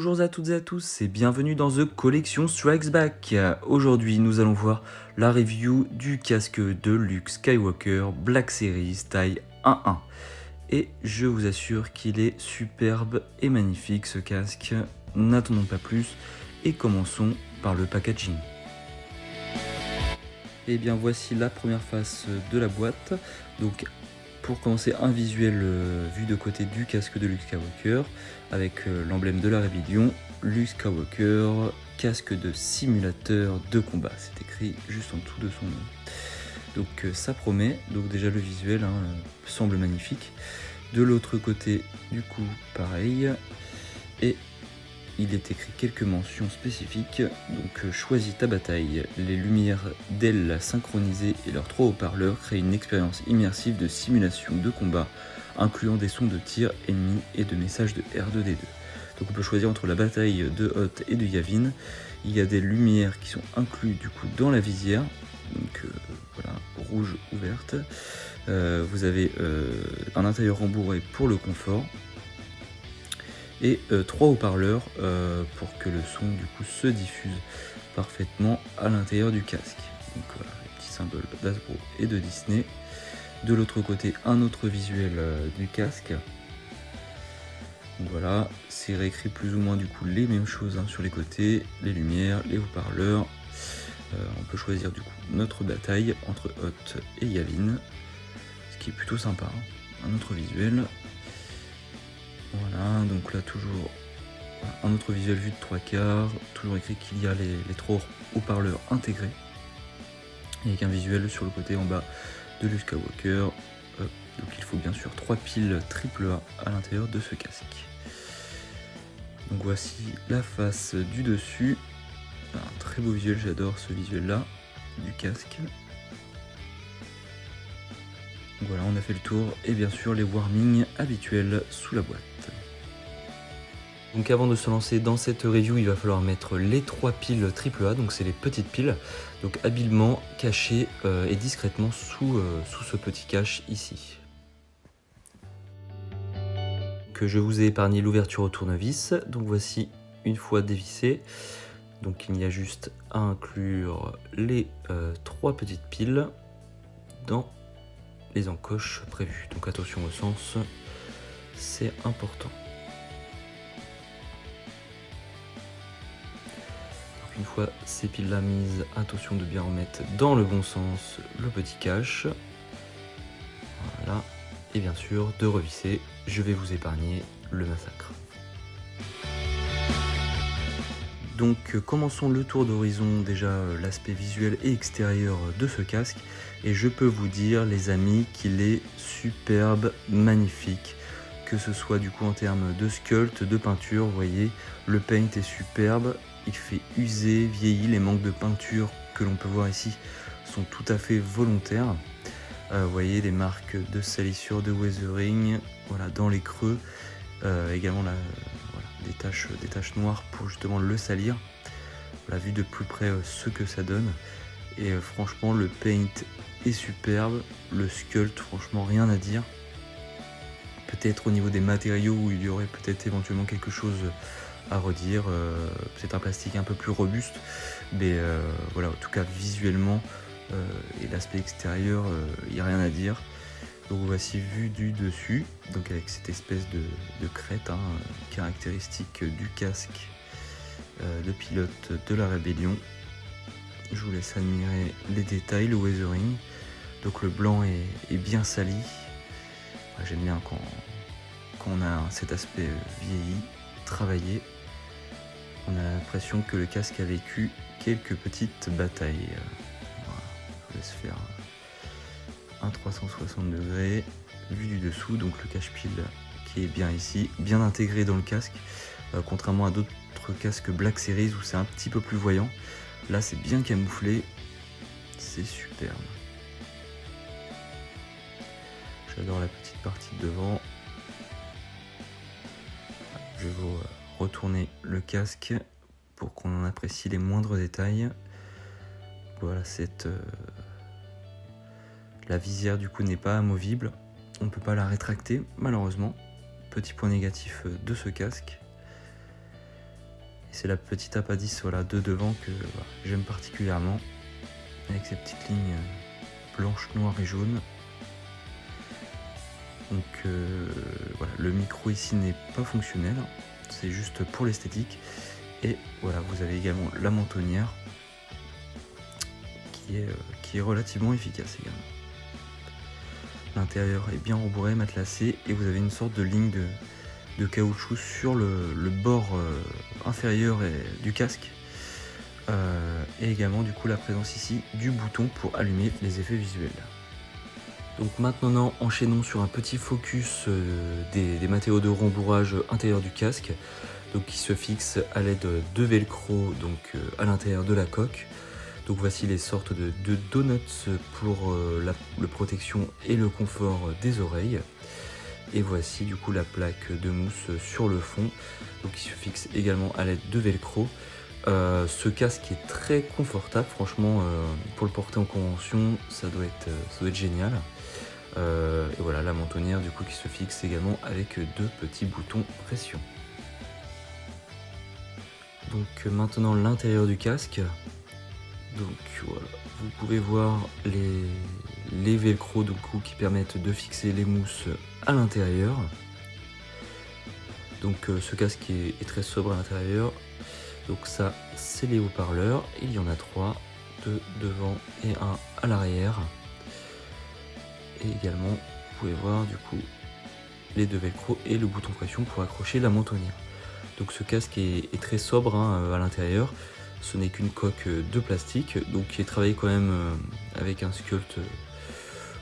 Bonjour à toutes et à tous et bienvenue dans The Collection Strikes Back. Aujourd'hui nous allons voir la review du casque de Luke Skywalker Black Series taille 1.1. Et je vous assure qu'il est superbe et magnifique ce casque. N'attendons pas plus et commençons par le packaging. Et bien voici la première face de la boîte. Donc pour commencer, un visuel vu de côté du casque de Luke Skywalker avec l'emblème de la rébellion, Luke Skywalker, casque de simulateur de combat. C'est écrit juste en dessous de son nom. Donc ça promet. Donc déjà le visuel semble magnifique. De l'autre côté, du coup, pareil. Et il est écrit quelques mentions spécifiques. Donc choisis ta bataille. Les lumières d'ailes synchronisées et leurs 3 haut-parleurs créent une expérience immersive de simulation de combat, incluant des sons de tir ennemis et de messages de R2D2. Donc on peut choisir entre la bataille de Hoth et de Yavin. Il y a des lumières qui sont incluses du coup dans la visière. Donc voilà, rouge ou verte. Vous avez un intérieur rembourré pour le confort. Et 3 haut-parleurs pour que le son du coup se diffuse parfaitement à l'intérieur du casque. Donc voilà, les petits symboles d'Hasbro et de Disney. De l'autre côté, un autre visuel du casque. Donc voilà, c'est réécrit plus ou moins du coup les mêmes choses sur les côtés, les lumières, les haut-parleurs. On peut choisir du coup notre bataille entre Hoth et Yavin, ce qui est plutôt sympa. Un autre visuel. Voilà, donc là toujours un autre visuel vu de 3/4, toujours écrit qu'il y a les 3 haut-parleurs intégrés, et avec un visuel sur le côté en bas de Luke Skywalker. Donc il faut bien sûr 3 piles AAA à l'intérieur de ce casque. Donc voici la face du dessus, un très beau visuel, j'adore ce visuel là du casque. Voilà, on a fait le tour, et bien sûr les warnings habituels sous la boîte. Donc avant de se lancer dans cette review, il va falloir mettre les 3 piles AAA, donc c'est les petites piles, donc habilement cachées et discrètement sous ce petit cache ici. Donc je vous ai épargné l'ouverture au tournevis, donc voici une fois dévissé. Donc il y a juste à inclure les 3 petites piles dans les encoches prévues. Donc attention au sens, c'est important. Donc une fois ces piles là mises, attention de bien remettre dans le bon sens le petit cache. Voilà. Et bien sûr de revisser, je vais vous épargner le massacre. Donc commençons le tour d'horizon, déjà l'aspect visuel et extérieur de ce casque, et je peux vous dire les amis qu'il est superbe, magnifique, que ce soit du coup en termes de sculpte, de peinture. Vous voyez, le paint est superbe, il fait user, vieilli, les manques de peinture que l'on peut voir ici sont tout à fait volontaires. Vous voyez les marques de salissure, de weathering, voilà, dans les creux, également la... Des taches noires pour justement le salir. Voilà, vu de plus près ce que ça donne. Et franchement le paint est superbe. Le sculpt, franchement rien à dire. Peut-être au niveau des matériaux où il y aurait peut-être éventuellement quelque chose à redire. Peut-être un plastique un peu plus robuste. Mais voilà, en tout cas visuellement et l'aspect extérieur, il n'y a rien à dire. Donc voici vue du dessus, donc avec cette espèce de crête caractéristique du casque de pilote de la rébellion. Je vous laisse admirer les détails, le weathering. Donc le blanc est bien sali. J'aime bien quand on a cet aspect vieilli, travaillé. On a l'impression que le casque a vécu quelques petites batailles. Voilà, je vous laisse faire un 360 degrés, vue du dessous, donc le cache-pile qui est bien ici, bien intégré dans le casque, contrairement à d'autres casques Black Series où c'est un petit peu plus voyant. Là c'est bien camouflé, c'est superbe. J'adore la petite partie de devant. Je vais vous retourner le casque pour qu'on en apprécie les moindres détails. Voilà, la visière du coup n'est pas amovible, on ne peut pas la rétracter malheureusement. Petit point négatif de ce casque. Et c'est la petite appendice voilà, de devant que voilà, j'aime particulièrement, avec ces petites lignes blanches, noires et jaunes. Donc voilà, le micro ici n'est pas fonctionnel, c'est juste pour l'esthétique. Et voilà, vous avez également la mentonnière qui est relativement efficace également. L'intérieur est bien rembourré, matelassé, et vous avez une sorte de ligne de caoutchouc sur le bord inférieur du casque. Et également du coup la présence ici du bouton pour allumer les effets visuels. Donc maintenant enchaînons sur un petit focus des matériaux de rembourrage intérieur du casque, donc qui se fixe à l'aide de velcro donc à l'intérieur de la coque. Donc voici les sortes de donuts pour la protection et le confort des oreilles. Et voici du coup la plaque de mousse sur le fond, donc qui se fixe également à l'aide de velcro. Ce casque est très confortable, franchement, pour le porter en convention, ça doit être génial. Et voilà la mentonnière du coup qui se fixe également avec deux petits boutons pression. Donc maintenant l'intérieur du casque. Donc voilà, vous pouvez voir les velcro du coup, qui permettent de fixer les mousses à l'intérieur. Donc ce casque est très sobre à l'intérieur. Donc ça, c'est les haut-parleurs. Il y en a 3, 2 devant et 1 à l'arrière. Et également, vous pouvez voir du coup les deux velcro et le bouton pression pour accrocher la mentonnière. Donc ce casque est très sobre à l'intérieur. Ce n'est qu'une coque de plastique, donc qui est travaillé quand même avec un sculpte,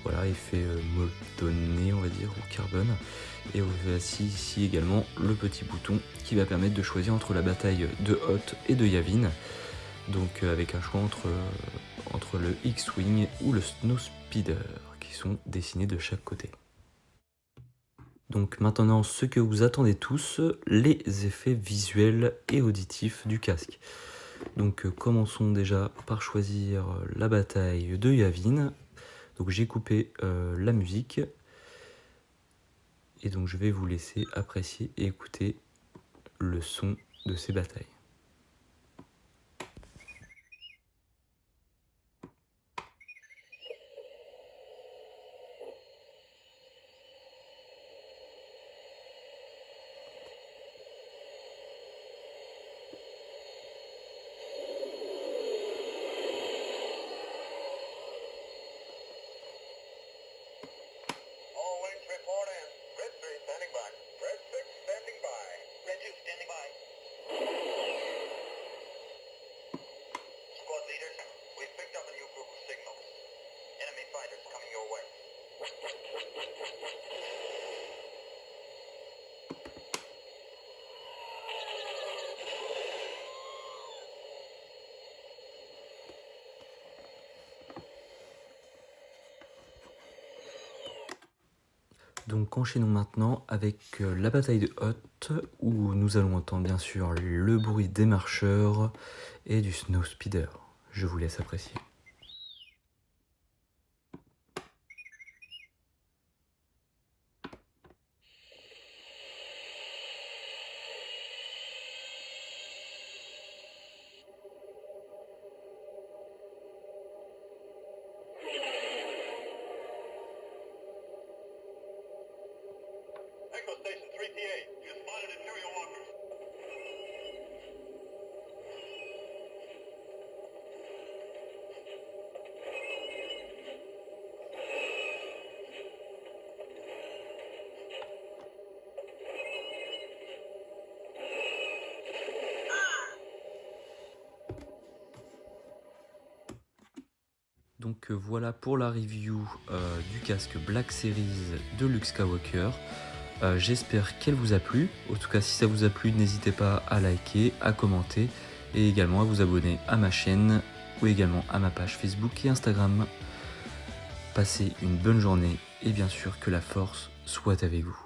voilà, effet molletonné on va dire, ou carbone. Et vous avez ici également le petit bouton qui va permettre de choisir entre la bataille de Hot et de Yavin. Donc avec un choix entre le X-Wing ou le Snowspeeder qui sont dessinés de chaque côté. Donc maintenant ce que vous attendez tous, les effets visuels et auditifs du casque. Donc commençons déjà par choisir la bataille de Yavin. Donc j'ai coupé la musique. Et donc je vais vous laisser apprécier et écouter le son de ces batailles. Donc enchaînons maintenant avec la bataille de Hot, où nous allons entendre bien sûr le bruit des marcheurs et du Snowspeeder. Je vous laisse apprécier. Echo Station 3PA, you spotted Imperial walkers. Donc voilà pour la review du casque Black Series de Luke Skywalker. J'espère qu'elle vous a plu. En tout cas, si ça vous a plu, n'hésitez pas à liker, à commenter et également à vous abonner à ma chaîne ou également à ma page Facebook et Instagram. Passez une bonne journée et bien sûr que la force soit avec vous.